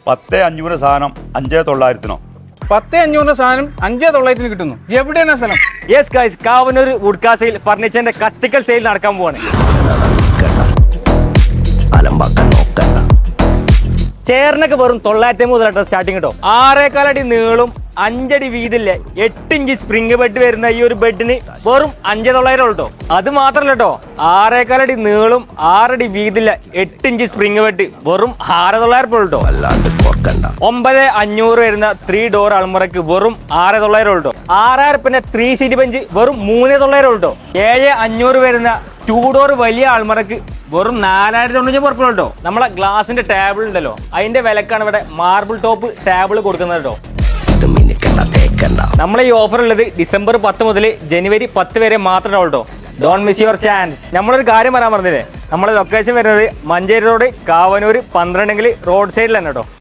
10,500 സാധനം 5,900 10,500 സാധനം 5,900 കിട്ടുന്നു. എവിടെയാണ് സ്ഥലം? യെസ് ഗൈസ്, കാവനൂർ വുഡ്കാ സെയിൽ ഫർണിച്ചറിന്റെ കത്തിക്കൽ സെയിൽ നടക്കാൻ പോവാണ്. ചെയറിനൊക്കെ വെറും 950 മുതലായിട്ട് സ്റ്റാർട്ടിങ് കേട്ടോ. 6.25 അടി നീളും 5 അടി വീതില്ലേ 8 ഇഞ്ച് സ്പ്രിംഗ് ബെഡ് വരുന്ന ഈ ഒരു ബെഡിന് വെറും 5,900 കേട്ടോ. അത് മാത്രല്ല കേട്ടോ, 6.25 അടി നീളും 6 അടി വീതില്ല 8 ഇഞ്ച് സ്പ്രിംഗ് ബെഡ് വെറും 6,900 കേട്ടോ. 9,500 വരുന്ന 3 ഡോർ അൾമറയ്ക്ക് വെറും 6,900 കേട്ടോ. 6,000 3 സീറ്റ് ബെഞ്ച് വെറും 3,900 കേട്ടോ. 7,500 വരുന്ന 2 ഡോർ വലിയ അൾമറയ്ക്ക് വെറും 4,900 കേട്ടോ. നമ്മളെ ഗ്ലാസിന്റെ ടേബിൾ ഉണ്ടല്ലോ, അതിന്റെ വിലക്കാണ് ഇവിടെ മാർബിൾ ടോപ്പ് ടേബിൾ കൊടുക്കുന്നത് കേട്ടോ. നമ്മളെ ഈ ഓഫർ ഉള്ളത് ഡിസംബർ 10 മുതൽ ജനുവരി 10 വരെ മാത്രമേ ഉള്ളൂ. Don't miss your chance. നമ്മളൊരു കാര്യം പറയാൻ പറഞ്ഞില്ലേ, നമ്മുടെ ലൊക്കേഷൻ വരുന്നത് മഞ്ചേരി റോഡ്, കാവനൂർ 12 റോഡ് സൈഡിൽ തന്നെ കേട്ടോ.